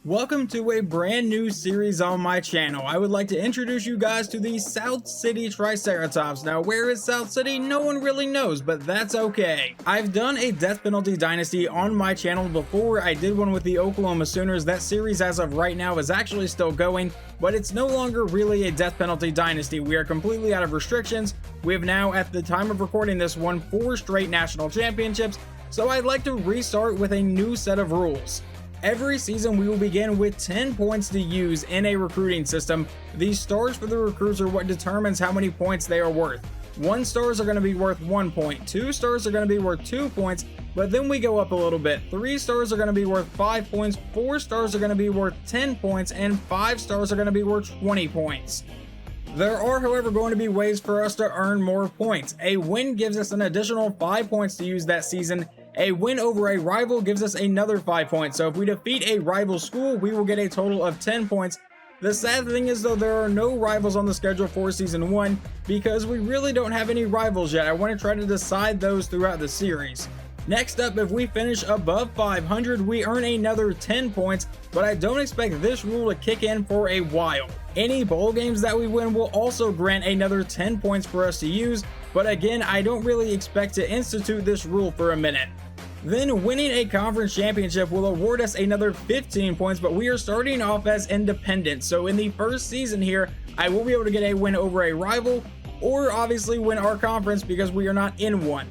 Welcome to a brand new series on my channel. I would like to introduce you guys to the South City Triceratops. Now, where is South City? No one really knows, but that's okay. I've done a death penalty dynasty on my channel before. I did one with the Oklahoma Sooners. That series as of right now is actually still going, but it's no longer really a death penalty dynasty. We are completely out of restrictions. We have now, at the time of recording this, won 4 straight national championships, so I'd like to restart with a new set of rules. Every season we will begin with 10 points to use in a recruiting system. These stars for the recruits are what determines how many points they are worth. 1 stars are going to be worth 1 point, 2 stars are going to be worth 2 points, but then we go up a little bit. 3 stars are going to be worth 5 points, 4 stars are going to be worth 10 points, and 5 stars are going to be worth 20 points. There are, however, going to be ways for us to earn more points. A win gives us an additional 5 points to use that season. A win over a rival gives us another 5 points. So if we defeat a rival school, we will get a total of 10 points. The sad thing is, though, there are no rivals on the schedule for season 1 because we really don't have any rivals yet. I want to try to decide those throughout the series. Next up, if we finish above 500, we earn another 10 points, but I don't expect this rule to kick in for a while. Any bowl games that we win will also grant another 10 points for us to use, but again, I don't really expect to institute this rule for a minute. Then winning a conference championship will award us another 15 points, but we are starting off as independent. So in the first season here, I will be able to get a win over a rival, or obviously win our conference because we are not in one.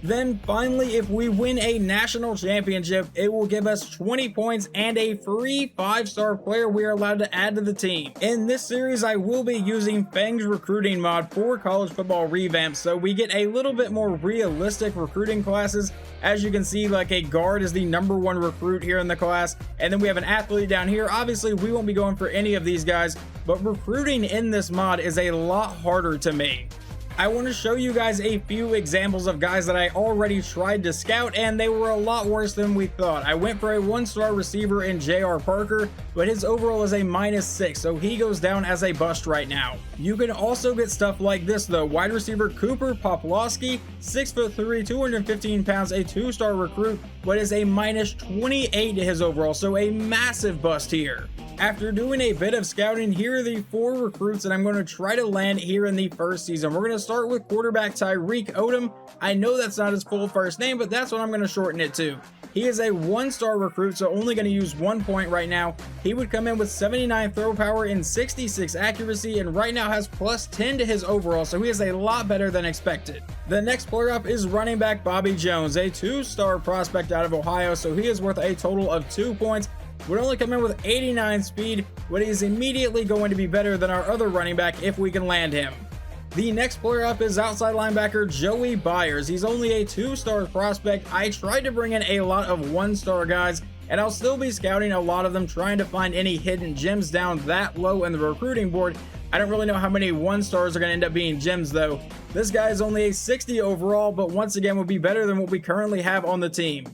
Then finally, if we win a national championship, it will give us 20 points and a free 5-star player we are allowed to add to the team. In this series, I will be using Fang's recruiting mod for college football revamp, so we get a little bit more realistic recruiting classes. As you can see, like a guard is the #1 recruit here in the class, and then we have an athlete down here. Obviously, we won't be going for any of these guys, but recruiting in this mod is a lot harder to me. I want to show you guys a few examples of guys that I already tried to scout, and they were a lot worse than we thought. I went for a 1-star receiver in J.R. Parker, but his overall is a -6, so he goes down as a bust right now. You can also get stuff like this though. Wide receiver Cooper Poplawski, 6'3", 215 pounds, a 2-star recruit, but is a -28 to his overall, so a massive bust here. After doing a bit of scouting, here are the 4 recruits that I'm going to try to land here in the first season. We're going to start with quarterback Tyreek Odom. I know that's not his full first name, but that's what I'm going to shorten it to. He is a 1-star recruit, so only going to use 1 point right now. He would come in with 79 throw power and 66 accuracy, and right now has +10 to his overall, so he is a lot better than expected. The next player up is running back Bobby Jones, a 2-star prospect out of Ohio, so he is worth a total of 2 points. Would only come in with 89 speed, but he is immediately going to be better than our other running back if we can land him. The next player up is outside linebacker Joey Byers. He's only a 2-star prospect. I tried to bring in a lot of 1-star guys, and I'll still be scouting a lot of them, trying to find any hidden gems down that low in the recruiting board. I don't really know how many 1-stars are going to end up being gems though. This guy is only a 60 overall, but once again would be better than what we currently have on the team.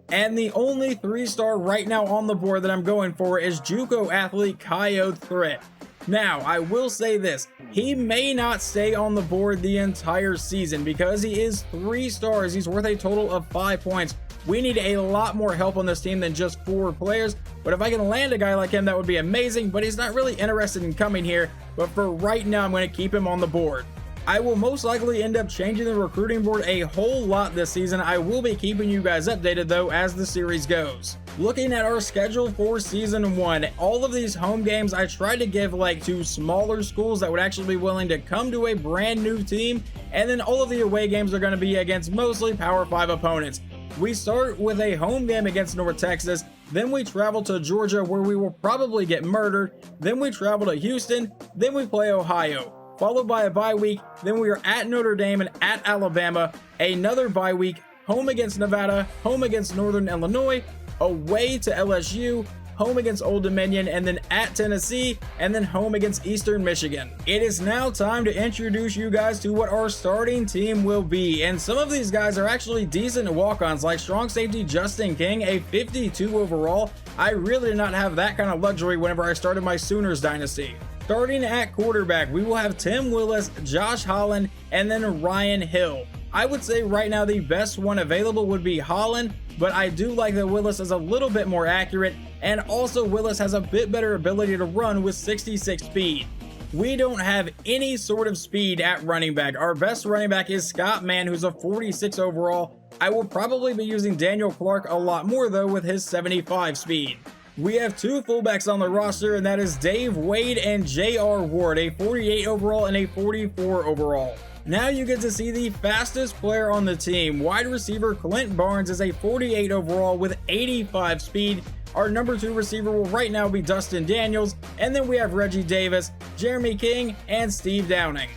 And the only 3-star right now on the board that I'm going for is JUCO athlete Coyote Threat. Now, I will say this, he may not stay on the board the entire season because he is 3 stars. He's worth a total of 5 points. We need a lot more help on this team than just 4 players, but if I can land a guy like him, that would be amazing, but he's not really interested in coming here. But for right now, I'm going to keep him on the board. I will most likely end up changing the recruiting board a whole lot this season. I will be keeping you guys updated though as the series goes. Looking at our schedule for season 1, all of these home games I tried to give like to smaller schools that would actually be willing to come to a brand new team, and then all of the away games are going to be against mostly Power 5 opponents. We start with a home game against North Texas, then we travel to Georgia where we will probably get murdered, then we travel to Houston, then we play Ohio, followed by a bye week, then we are at Notre Dame and at Alabama, another bye week, home against Nevada, home against Northern Illinois, away to LSU, home against Old Dominion, and then at Tennessee, and then home against Eastern Michigan. It is now time to introduce you guys to what our starting team will be, and some of these guys are actually decent walk-ons, like strong safety Justin King, a 52 overall. I really did not have that kind of luxury whenever I started my Sooners dynasty. Starting at quarterback, we will have Tim Willis, Josh Holland, and then Ryan Hill. I would say right now the best one available would be Holland, but I do like that Willis is a little bit more accurate, and also Willis has a bit better ability to run with 66 speed. We don't have any sort of speed at running back. Our best running back is Scott Mann, who's a 46 overall. I will probably be using Daniel Clark a lot more though with his 75 speed. We have two fullbacks on the roster, and that is Dave Wade and J.R. Ward, a 48 overall and a 44 overall. Now you get to see the fastest player on the team. Wide receiver Clint Barnes is a 48 overall with 85 speed. Our number 2 receiver will right now be Dustin Daniels, and then we have Reggie Davis, Jeremy King, and Steve Downing.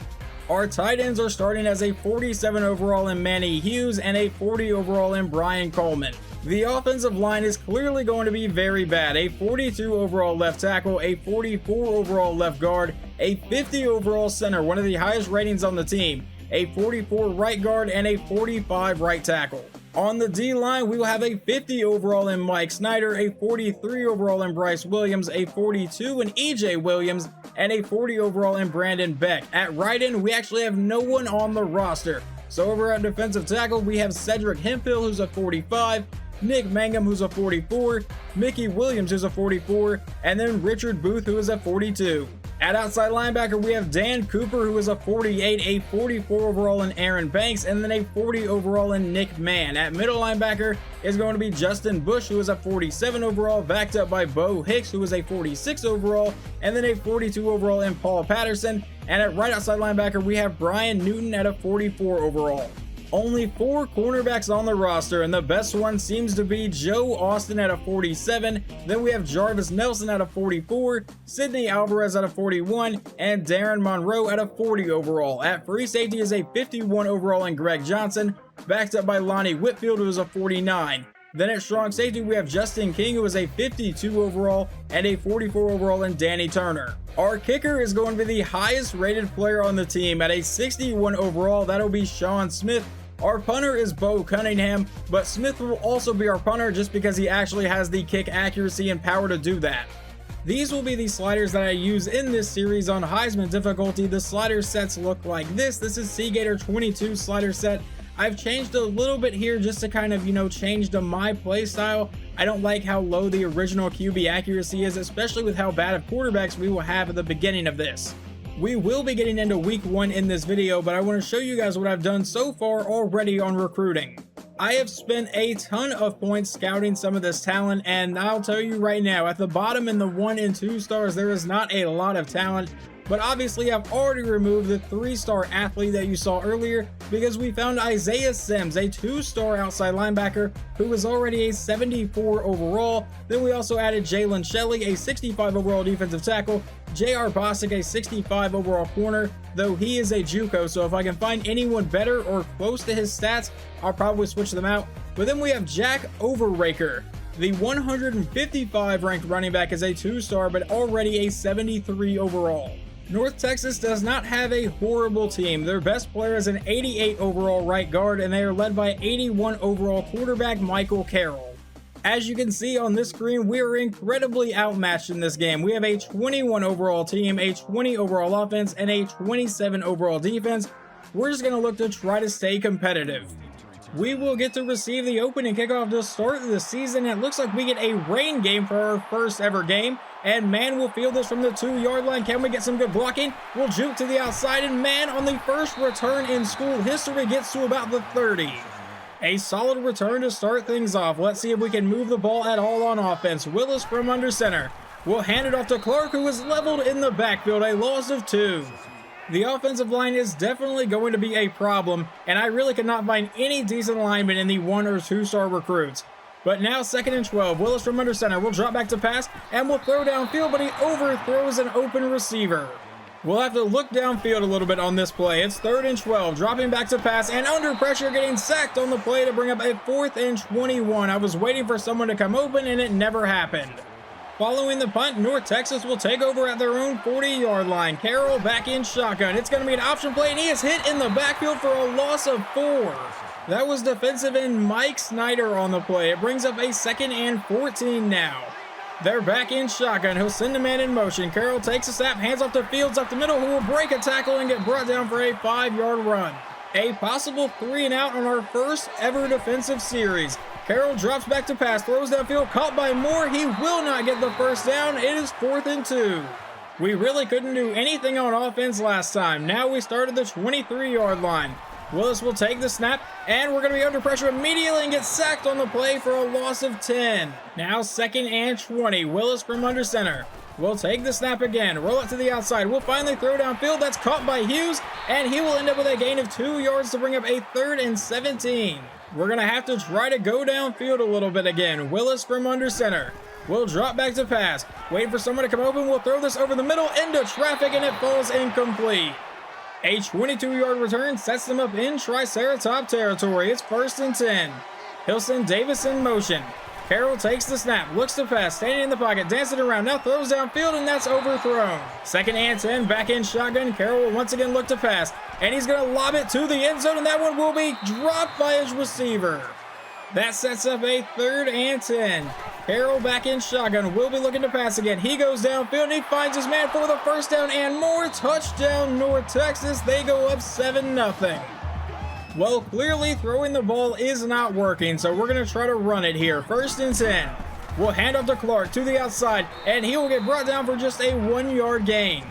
Our tight ends are starting as a 47 overall in Manny Hughes and a 40 overall in Brian Coleman. The offensive line is clearly going to be very bad. A 42 overall left tackle, a 44 overall left guard, a 50 overall center, one of the highest ratings on the team, a 44 right guard, and a 45 right tackle. On the D-line, we will have a 50 overall in Mike Snyder, a 43 overall in Bryce Williams, a 42 in EJ Williams, and a 40 overall in Brandon Beck. At right end, we actually have no one on the roster. So over at defensive tackle, we have Cedric Hemphill, who's a 45, Nick Mangum, who's a 44, Mickey Williams, who's a 44, and then Richard Booth, who is a 42. At outside linebacker, we have Dan Cooper, who is a 48, a 44 overall in Aaron Banks, and then a 40 overall in Nick Mann. At middle linebacker is going to be Justin Bush, who is a 47 overall, backed up by Bo Hicks, who is a 46 overall, and then a 42 overall in Paul Patterson. And at right outside linebacker, we have Brian Newton at a 44 overall. Only 4 cornerbacks on the roster, and the best one seems to be Joe Austin at a 47. Then we have Jarvis Nelson at a 44, Sidney Alvarez at a 41, and Darren Monroe at a 40 overall. At free safety is a 51 overall in Greg Johnson, backed up by Lonnie Whitfield, who is a 49. Then at strong safety, we have Justin King, who is a 52 overall, and a 44 overall in Danny Turner. Our kicker is going to be the highest rated player on the team at a 61 overall. That'll be Sean Smith. Our punter is Bo Cunningham, but Smith will also be our punter just because he actually has the kick accuracy and power to do that. These will be the sliders that I use in this series on Heisman difficulty. The slider sets look like this. This is Seagator 22 slider set. I've changed a little bit here just to kind of, change to my play style. I don't like how low the original QB accuracy is, especially with how bad of quarterbacks we will have at the beginning of this. We will be getting into week 1 in this video, but I want to show you guys what I've done so far already on recruiting. I have spent a ton of points scouting some of this talent, and I'll tell you right now, at the bottom in the 1 and 2 stars, there is not a lot of talent. But obviously, I've already removed the 3-star athlete that you saw earlier because we found Isaiah Sims, a 2-star outside linebacker who was already a 74 overall. Then we also added Jalen Shelley, a 65 overall defensive tackle, J.R. Bostic, a 65 overall corner, though he is a JUCO, so if I can find anyone better or close to his stats, I'll probably switch them out. But then we have Jack Overraker. The 155 ranked running back is a 2-star, but already a 73 overall. North Texas does not have a horrible team. Their best player is an 88 overall right guard, and they are led by 81 overall quarterback Michael Carroll. As you can see on this screen, we are incredibly outmatched in this game. We have a 21 overall team, a 20 overall offense, and a 27 overall defense. We're just going to look to try to stay competitive. We will get to receive the opening kickoff to start the season. It looks like we get a rain game for our first ever game. And Man will field this from the 2-yard line. Can we get some good blocking? We'll juke to the outside, and Man on the first return in school history gets to about the 30. A solid return to start things off. Let's see if we can move the ball at all on offense. Willis from under center. We'll hand it off to Clark, who is leveled in the backfield, a loss of 2. The offensive line is definitely going to be a problem, and I really could not find any decent linemen in the 1 or 2-star recruits. But now 2nd and 12, Willis from under center will drop back to pass, and will throw downfield, but he overthrows an open receiver. We'll have to look downfield a little bit on this play. It's 3rd and 12, dropping back to pass, and under pressure getting sacked on the play to bring up a 4th and 21. I was waiting for someone to come open, and it never happened. Following the punt, North Texas will take over at their own 40-yard line. Carroll back in shotgun. It's going to be an option play, and he is hit in the backfield for a loss of 4. That was defensive end Mike Snyder on the play. It brings up a 2nd and 14 now. They're back in shotgun. He'll send a man in motion. Carroll takes a snap, hands off to Fields up the middle, who will break a tackle and get brought down for a 5-yard run. A possible 3 and out on our first ever defensive series. Carroll drops back to pass, throws downfield, caught by Moore. He will not get the first down. It is 4th and 2. We really couldn't do anything on offense last time. Now we started the 23-yard line. Willis will take the snap, and we're going to be under pressure immediately and get sacked on the play for a loss of 10. Now 2nd and 20. Willis from under center. We'll take the snap again, roll it to the outside. We'll finally throw downfield. That's caught by Hughes, and he will end up with a gain of 2 yards to bring up a 3rd and 17. We're going to have to try to go downfield a little bit again. Willis from under center. We'll drop back to pass. Wait for someone to come open. We'll throw this over the middle into traffic, and it falls incomplete. A 22-yard return sets them up in Triceratops territory. It's 1st and 10. He'll send Davis in motion. Carroll takes the snap, looks to pass, standing in the pocket, dancing around, now throws downfield, and that's overthrown. 2nd and 10, back in shotgun. Carroll will once again look to pass, and he's going to lob it to the end zone, and that one will be dropped by his receiver. That sets up a 3rd and 10. Carroll back in shotgun, will be looking to pass again. He goes downfield, and he finds his man for the first down and more. Touchdown, North Texas. They go up 7-0. Well, clearly throwing the ball is not working, so we're going to try to run it here. 1st and 10. We'll hand off to Clark to the outside, and he will get brought down for just a 1-yard gain.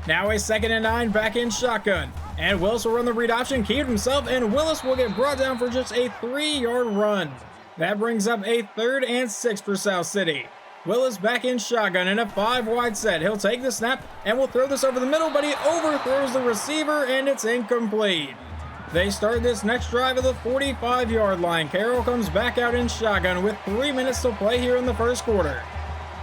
Now a 2nd and 9, back in shotgun. And Willis will run the read option, keep himself, and Willis will get brought down for just a 3-yard run. That brings up a 3rd and 6 for South City. Willis back in shotgun in a 5-wide set. He'll take the snap, and we'll throw this over the middle, but he overthrows the receiver, and it's incomplete. They start this next drive at the 45-yard line. Carroll comes back out in shotgun with 3 minutes to play here in the 1st quarter.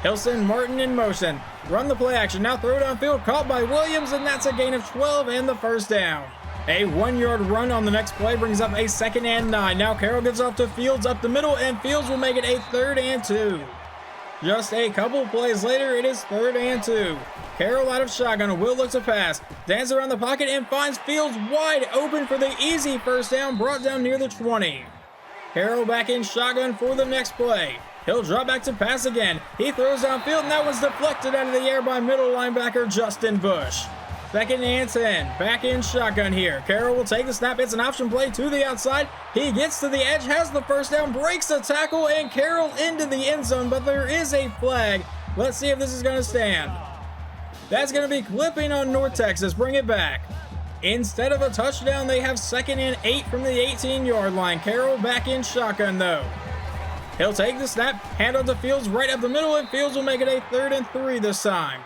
He'll send Martin in motion. Run the play action. Now throw downfield, caught by Williams, and that's a gain of 12 and the first down. A 1-yard run on the next play brings up a 2nd and 9. Now Carroll gets off to Fields up the middle, and Fields will make it a 3rd and 2. Just a couple plays later, it is 3rd and 2. Carroll out of shotgun, will look to pass, dances around the pocket and finds Fields wide open for the easy first down, brought down near the 20. Carroll back in shotgun for the next play. He'll drop back to pass again. He throws downfield, and that was deflected out of the air by middle linebacker Justin Bush. 2nd and 10, back in shotgun here. Carroll will take the snap. It's an option play to the outside. He gets to the edge, has the first down, breaks the tackle, and Carroll into the end zone, but there is a flag. Let's see if this is going to stand. That's going to be clipping on North Texas. Bring it back. Instead of a touchdown, they have 2nd and 8 from the 18-yard line. Carroll back in shotgun, though. He'll take the snap, hand on to Fields right up the middle, and Fields will make it a 3rd and 3 this time.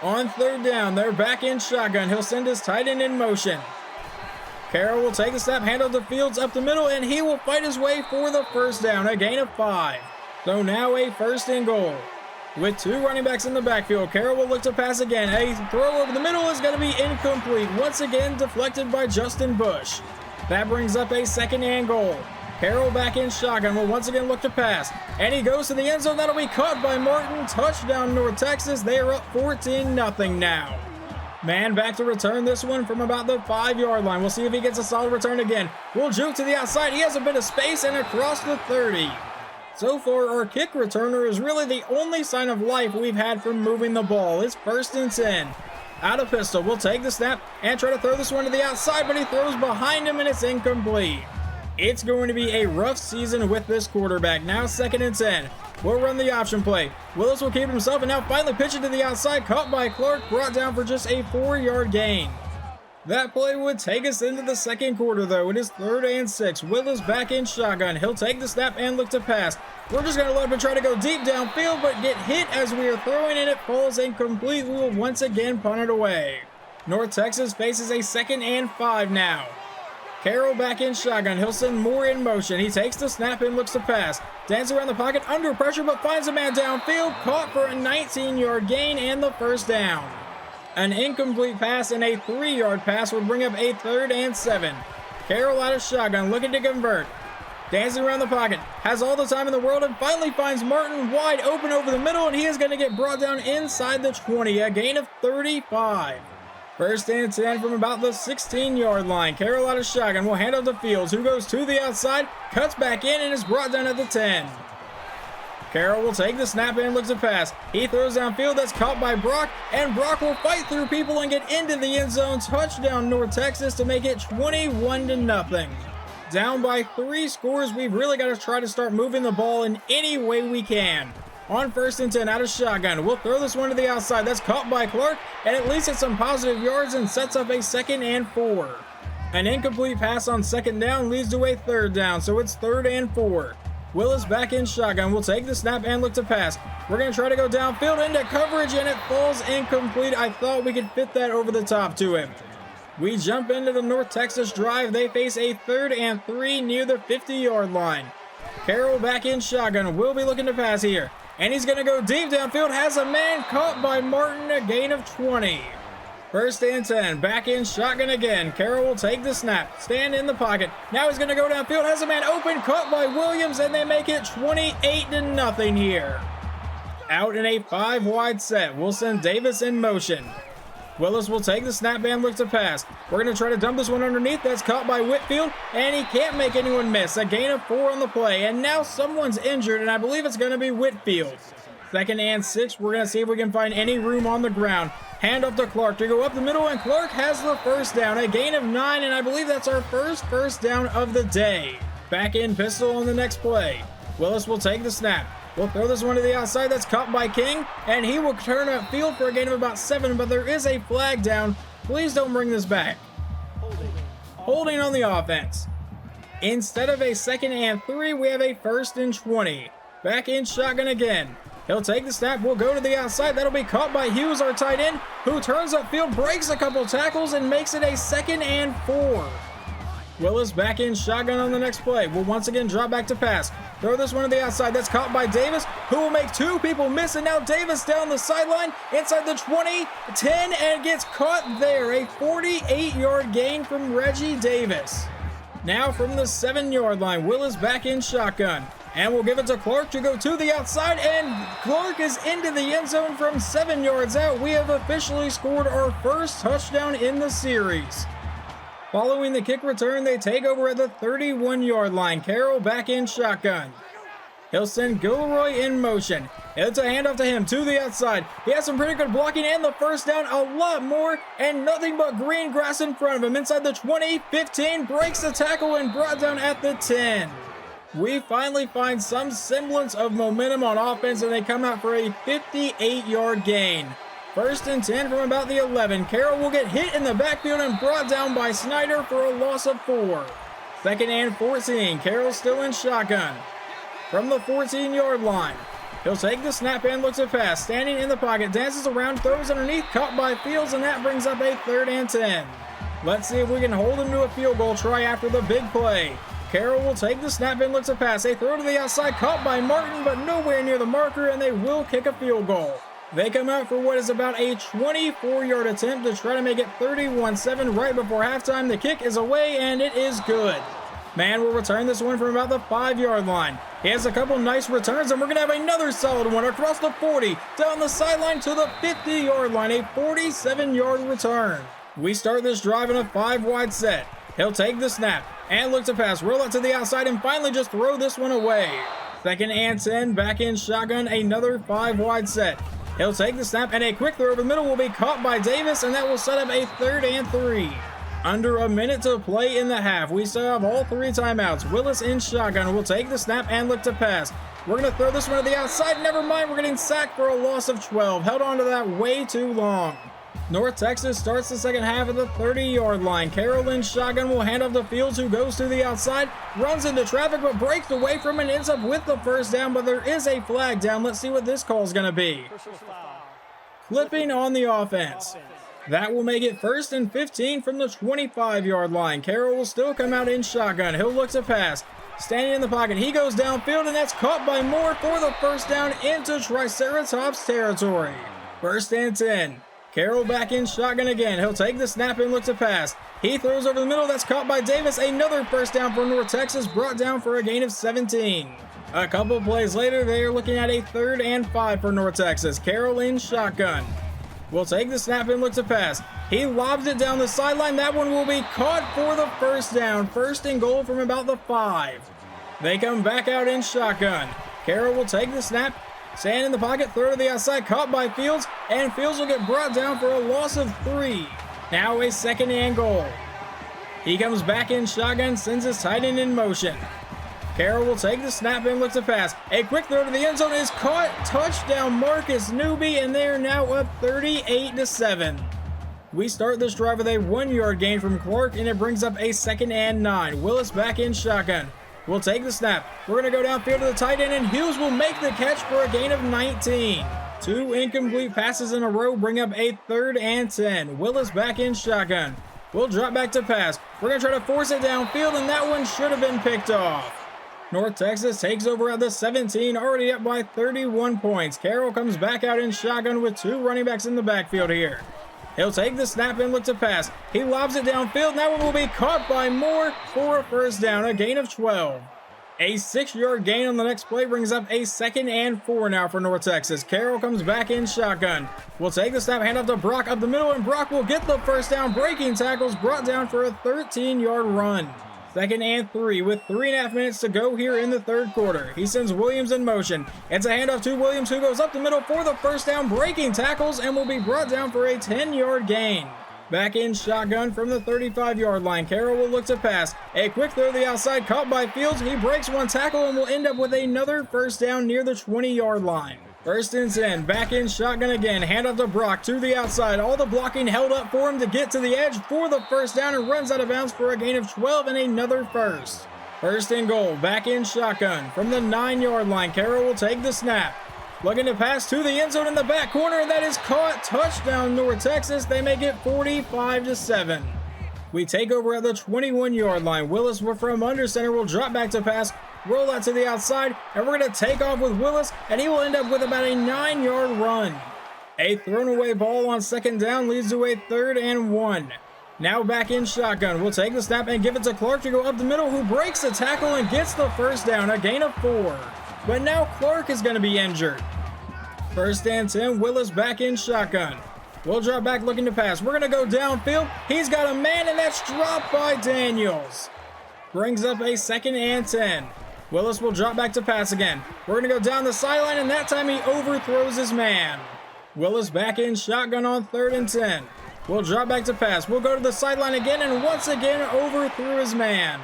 On 3rd down, they're back in shotgun. He'll send his tight end in motion. Carroll will take the snap, hand on to Fields up the middle, and he will fight his way for the first down, a gain of 5. So now a 1st and goal. With 2 running backs in the backfield, Carroll will look to pass again. A throw over the middle is going to be incomplete. Once again, deflected by Justin Bush. That brings up a 2nd and goal. Carroll back in shotgun will once again look to pass. And he goes to the end zone. That'll be caught by Martin. Touchdown, North Texas. They are up 14-0 now. Man back to return this one from about the 5-yard line. We'll see if he gets a solid return again. We'll juke to the outside. He has a bit of space and across the 30. So far, our kick returner is really the only sign of life we've had from moving the ball. It's 1st and 10. Out of pistol, we'll take the snap and try to throw this one to the outside, but he throws behind him and it's incomplete. It's going to be a rough season with this quarterback. Now 2nd and 10. We'll run the option play. Willis will keep himself and now finally pitch it to the outside. Caught by Clark, brought down for just a 4-yard gain. That play would take us into the 2nd quarter, though. It is 3rd and 6. Willis back in shotgun. He'll take the snap and look to pass. We're just going to let him try to go deep downfield, but get hit as we are throwing, and it falls incomplete. We will once again punt it away. North Texas faces a 2nd and 5 now. Carroll back in shotgun. He'll send Moore in motion. He takes the snap and looks to pass. Dances around the pocket under pressure, but finds a man downfield. Caught for a 19-yard gain and the first down. An incomplete pass and a 3-yard pass would bring up a 3rd and 7. Carroll out of shotgun, looking to convert. Dancing around the pocket, has all the time in the world, and finally finds Martin wide open over the middle, and he is going to get brought down inside the 20, a gain of 35. 1st and 10 from about the 16-yard line. Carroll out of shotgun will hand off to Fields, who goes to the outside, cuts back in, and is brought down at the 10. Carroll will take the snap and looks to pass. He throws downfield, that's caught by Brock, and Brock will fight through people and get into the end zone. Touchdown, North Texas, to make it 21-0. Down by 3 scores, we've really got to try to start moving the ball in any way we can. On 1st and 10 out of shotgun, we'll throw this one to the outside. That's caught by Clark, and at least it's some positive yards and sets up a 2nd and 4. An incomplete pass on 2nd down leads to a 3rd down, so it's 3rd and 4. Willis back in shotgun. We'll take the snap and look to pass. We're going to try to go downfield into coverage, and it falls incomplete. I thought we could fit that over the top to him. We jump into the North Texas drive. They face a 3rd and 3 near the 50-yard line. Carroll back in shotgun. Will be looking to pass here. And he's going to go deep downfield. Has a man caught by Martin, a gain of 20. 1st and 10. Back in shotgun again. Carroll will take the snap. Stand in the pocket. Now he's going to go downfield. Has a man open. Caught by Williams. And they make it 28-0 here. Out in a 5-wide set. We'll send Davis in motion. Willis will take the snap and look to pass. We're going to try to dump this one underneath. That's caught by Whitfield, and he can't make anyone miss. A gain of 4 on the play, and now someone's injured, and I believe it's going to be Whitfield. 2nd and 6. We're going to see if we can find any room on the ground. Hand up to Clark to go up the middle, and Clark has the 1st down. A gain of 9, and I believe that's our first down of the day. Back in pistol on the next play. Willis will take the snap. We'll throw this one to the outside. That's caught by King, and he will turn upfield for a gain of about 7, but there is a flag down. Please don't bring this back. Holding on the offense. Instead of a 2nd and 3, we have a 1st and 20. Back in shotgun again. He'll take the snap. We'll go to the outside. That'll be caught by Hughes, our tight end, who turns upfield, breaks a couple tackles, and makes it a 2nd and 4. Willis back in shotgun on the next play. We'll once again drop back to pass. Throw this one to the outside. That's caught by Davis, who will make 2 people miss. And now Davis down the sideline, inside the 20, 10, and gets caught there. A 48-yard gain from Reggie Davis. Now from the 7-yard line, Willis back in shotgun. And we'll give it to Clark to go to the outside. And Clark is into the end zone from 7 yards out. We have officially scored our first touchdown in the series. Following the kick return, they take over at the 31-yard line. Carroll back in shotgun. He'll send Gilroy in motion. It's a handoff to him to the outside. He has some pretty good blocking and the 1st down, a lot more, and nothing but green grass in front of him. Inside the 20, 15, breaks the tackle and brought down at the 10. We finally find some semblance of momentum on offense, and they come out for a 58-yard gain. 1st and 10 from about the 11. Carroll will get hit in the backfield and brought down by Snyder for a loss of 4. 2nd and 14. Carroll still in shotgun. From the 14-yard line. He'll take the snap and looks at pass. Standing in the pocket, dances around, throws underneath, caught by Fields, and that brings up a 3rd and 10. Let's see if we can hold him to a field goal try after the big play. Carroll will take the snap and looks at pass. They throw to the outside, caught by Martin, but nowhere near the marker, and they will kick a field goal. They come out for what is about a 24-yard attempt to try to make it 31-7 right before halftime. The kick is away, and it is good. Man will return this one from about the 5-yard line. He has a couple nice returns, and we're going to have another solid one across the 40, down the sideline to the 50-yard line, a 47-yard return. We start this drive in a 5-wide set. He'll take the snap and look to pass, roll out to the outside, and finally just throw this one away. 2nd and 10, back in shotgun, another 5-wide set. He'll take the snap, and a quick throw over the middle will be caught by Davis, and that will set up a 3rd and 3. Under a minute to play in the half. We still have all 3 timeouts. Willis in shotgun will take the snap and look to pass. We're going to throw this one to the outside. Never mind, we're getting sacked for a loss of 12. Held on to that way too long. North Texas starts the second half at the 30-yard line. Carroll in shotgun will hand off to Fields, who goes to the outside, runs into traffic, but breaks away from it and ends up with the 1st down, but there is a flag down. Let's see what this call is going to be. Clipping on the offense. That will make it 1st and 15 from the 25-yard line. Carroll will still come out in shotgun. He'll look to pass. Standing in the pocket, he goes downfield, and that's caught by Moore for the 1st down into Triceratops territory. 1st and 10. Carroll back in shotgun again. He'll take the snap and look to pass. He throws over the middle. That's caught by Davis. Another 1st down for North Texas, brought down for a gain of 17. A couple of plays later, they are looking at a 3rd and 5 for North Texas. Carroll in shotgun. Will take the snap and look to pass. He lobs it down the sideline. That one will be caught for the 1st down. 1st and goal from about the 5. They come back out in shotgun. Carroll will take the snap. Stand in the pocket, throw to the outside, caught by Fields, and Fields will get brought down for a loss of 3. Now a 2nd and goal. He comes back in shotgun, sends his tight end in motion. Carroll will take the snap and look to pass. A quick throw to the end zone is caught. Touchdown Marcus Newby, and they are now up 38-7. We start this drive with a 1-yard gain from Clark, and it brings up a 2nd and 9. Willis back in shotgun. We'll take the snap. We're going to go downfield to the tight end, and Hughes will make the catch for a gain of 19. 2 incomplete passes in a row bring up a 3rd and 10. Willis back in shotgun. We'll drop back to pass. We're going to try to force it downfield, and that one should have been picked off. North Texas takes over at the 17, already up by 31 points. Carroll comes back out in shotgun with 2 running backs in the backfield here. He'll take the snap and look to pass. He lobs it downfield, and that one will be caught by Moore for a first down, a gain of 12. A 6-yard gain on the next play brings up a 2nd and 4 now for North Texas. Carroll comes back in shotgun. We'll take the snap, hand off to Brock up the middle, and Brock will get the first down. Breaking tackles brought down for a 13-yard run. 2nd and 3 with 3.5 minutes to go here in the 3rd quarter. He sends Williams in motion. It's a handoff to Williams, who goes up the middle for the first down, breaking tackles, and will be brought down for a 10-yard gain. Back in shotgun from the 35-yard line. Carroll will look to pass. A quick throw to the outside, caught by Fields. He breaks 1 tackle and will end up with another first down near the 20-yard line. 1st and 10, back in shotgun again. Handoff to Brock to the outside. All the blocking held up for him to get to the edge for the first down, and runs out of bounds for a gain of 12 and another first. 1st and goal, back in shotgun from the 9-yard line. Carroll will take the snap. Looking to pass to the end zone in the back corner, and that is caught. Touchdown North Texas. They make it 45-7. We take over at the 21-yard line. Willis from under center will drop back to pass. Roll out to the outside, and we're going to take off with Willis, and he will end up with about a 9-yard run. A thrown away ball on 2nd down leads to a 3rd and 1. Now back in shotgun. We'll take the snap and give it to Clark to go up the middle, who breaks the tackle and gets the first down, a gain of 4. But now Clark is going to be injured. 1st and 10, Willis back in shotgun. We'll drop back looking to pass. We're going to go downfield. He's got a man, and that's dropped by Daniels. Brings up a 2nd and 10. Willis will drop back to pass again. We're going to go down the sideline, and that time he overthrows his man. Willis back in shotgun on 3rd and 10. We'll drop back to pass. We'll go to the sideline again, and once again overthrew his man.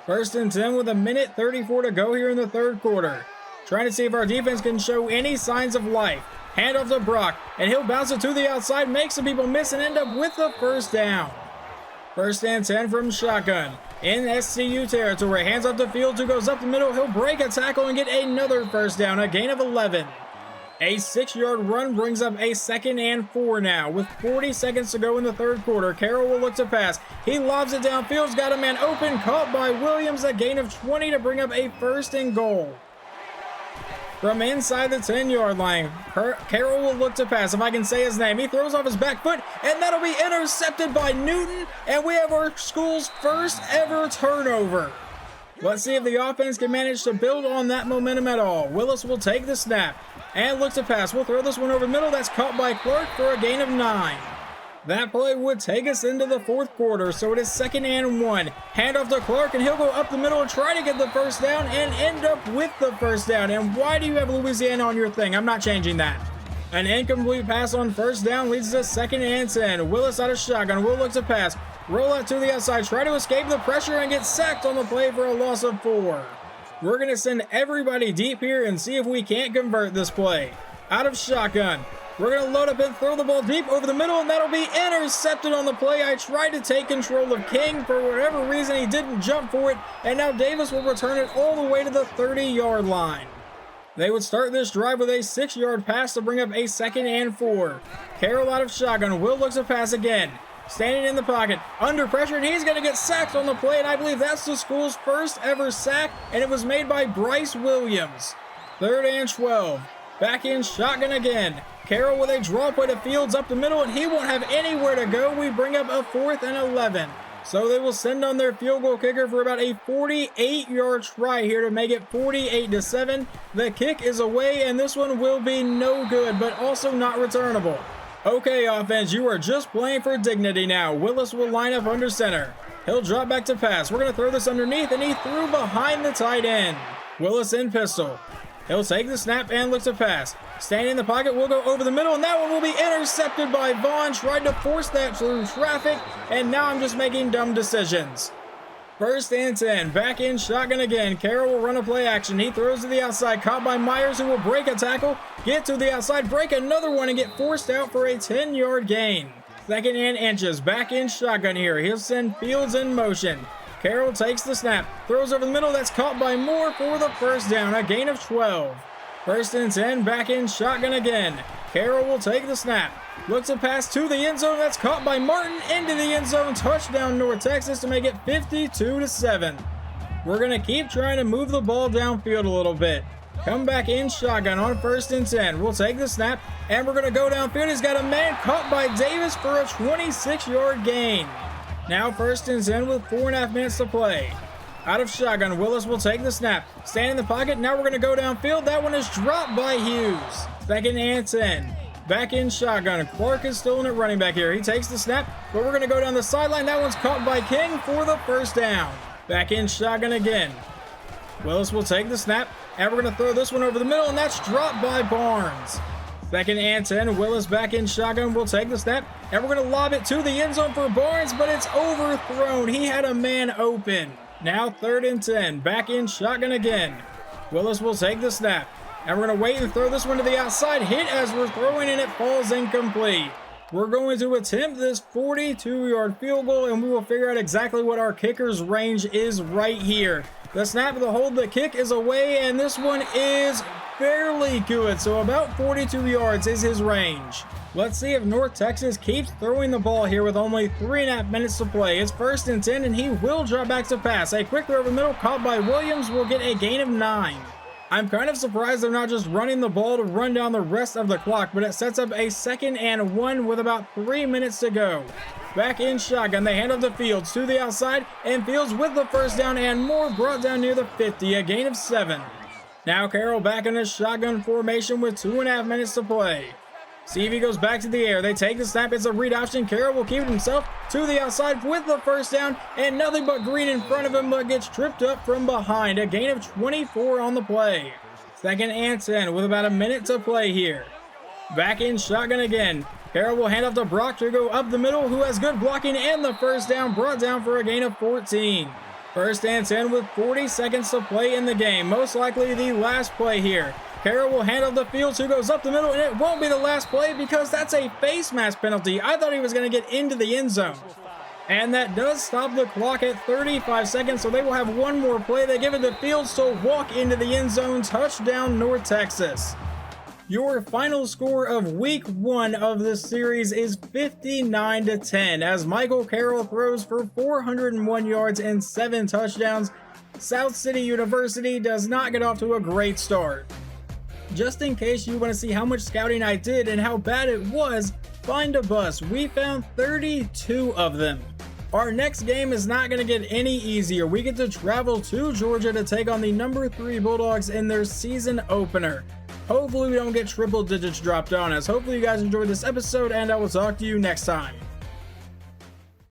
1st and 10 with 1:34 to go here in the 3rd quarter. Trying to see if our defense can show any signs of life. Hand off to Brock, and he'll bounce it to the outside, make some people miss, and end up with the first down. 1st and 10 from shotgun. In SCU territory, hands off to Fields, who goes up the middle. He'll break a tackle and get another first down, a gain of 11. A 6-yard run brings up a 2nd and 4 now. With 40 seconds to go in the 3rd quarter, Carroll will look to pass. He lobs it downfield, got a man open, caught by Williams, a gain of 20 to bring up a 1st and goal. From inside the 10-yard line, Carroll will look to pass, if I can say his name. He throws off his back foot, and that'll be intercepted by Newton, and we have our school's first ever turnover. Let's see if the offense can manage to build on that momentum at all. Willis will take the snap and look to pass. We'll throw this one over the middle. That's caught by Clark for a gain of 9. That play would take us into the 4th quarter, so it is 2nd and 1. Hand off to Clark, and he'll go up the middle and try to get the first down and end up with the first down. And why do you have Louisiana on your thing? I'm not changing that. An incomplete pass on 1st down leads to 2nd and 10. Willis out of shotgun. Will look to pass. Roll out to the outside. Try to escape the pressure and get sacked on the play for a loss of 4. We're going to send everybody deep here and see if we can't convert this play. Out of shotgun. We're going to load up and throw the ball deep over the middle, and that'll be intercepted on the play. I tried to take control of King. For whatever reason, he didn't jump for it, and now Davis will return it all the way to the 30-yard line. They would start this drive with a 6-yard pass to bring up a 2nd and 4. Carroll out of shotgun. Will looks to pass again. Standing in the pocket, under pressure, and he's going to get sacked on the play, and I believe that's the school's first ever sack, and it was made by Bryce Williams. 3rd and 12. Back in shotgun again. Carroll with a draw play to Fields up the middle, and he won't have anywhere to go. We bring up a 4th and 11. So they will send on their field goal kicker for about a 48-yard try here to make it 48-7. The kick is away, and this one will be no good, but also not returnable. Okay, offense, you are just playing for dignity now. Willis will line up under center. He'll drop back to pass. We're going to throw this underneath, and he threw behind the tight end. Willis in pistol. He'll take the snap and look to pass. Standing in the pocket, will go over the middle, and that one will be intercepted by Vaughn. Tried to force that through traffic, and now I'm just making dumb decisions. 1st and 10, back in shotgun again. Carroll will run a play action. He throws to the outside, caught by Myers, who will break a tackle, get to the outside, break another one, and get forced out for a 10-yard gain. 2nd and inches, back in shotgun here. He'll send Fields in motion. Carroll takes the snap, throws over the middle, that's caught by Moore for the 1st down, a gain of 12. 1st and 10, back in shotgun again. Carroll will take the snap, looks a pass to the end zone, that's caught by Martin, into the end zone, touchdown North Texas to make it 52-7. We're going to keep trying to move the ball downfield a little bit. Come back in shotgun on 1st and 10. We'll take the snap, and we're going to go downfield. He's got a man caught by Davis for a 26-yard gain. Now 1st and 10 with 4.5 minutes to play. Out of shotgun, Willis will take the snap. Stand in the pocket, now we're going to go downfield. That one is dropped by Hughes. 2nd and 10. Back in shotgun. Clark is still in at running back here. He takes the snap, but we're going to go down the sideline. That one's caught by King for the 1st down. Back in shotgun again. Willis will take the snap, and we're going to throw this one over the middle, and that's dropped by Barnes. 2nd and 10, Willis back in shotgun, will take the snap, and we're going to lob it to the end zone for Barnes, but it's overthrown. He had a man open. Now 3rd and 10, back in shotgun again. Willis will take the snap, and we're going to wait and throw this one to the outside, hit as we're throwing, and it falls incomplete. We're going to attempt this 42-yard field goal, and we will figure out exactly what our kicker's range is right here. The snap, the hold, the kick is away, and this one is fairly good, so about 42 yards is his range. Let's see if North Texas keeps throwing the ball here with only 3.5 minutes to play. It's 1st and 10, and he will drop back to pass. A quick throw over the middle, caught by Williams, will get a gain of 9. I'm kind of surprised they're not just running the ball to run down the rest of the clock, but it sets up a 2nd and 1 with about 3 minutes to go. Back in shotgun, they hand off to Fields to the outside, and Fields with the 1st down and more, brought down near the 50, a gain of 7. Now Carroll back in a shotgun formation with 2.5 minutes to play. See if he goes back to the air. They take the snap. It's a read option. Carroll will keep it himself to the outside with the 1st down, and nothing but green in front of him, but gets tripped up from behind. A gain of 24 on the play. 2nd and 10 with about a minute to play here. Back in shotgun again. Carroll will hand off to Brock to go up the middle, who has good blocking, and the 1st down, brought down for a gain of 14. 1st and 10 with 40 seconds to play in the game. Most likely the last play here. Carroll will hand off the Fields, who goes up the middle, and it won't be the last play because that's a face mask penalty. I thought he was going to get into the end zone. And that does stop the clock at 35 seconds, so they will have one more play. They give it to Fields to walk into the end zone. Touchdown, North Texas. Your final score of week 1 of this series is 59-10 as Michael Carroll throws for 401 yards and 7 touchdowns. South City University does not get off to a great start. Just in case you want to see how much scouting I did and how bad it was, find a bus. We found 32 of them. Our next game is not going to get any easier. We get to travel to Georgia to take on the number 3 Bulldogs in their season opener. Hopefully we don't get triple digits dropped on us. Hopefully you guys enjoyed this episode, and I will talk to you next time.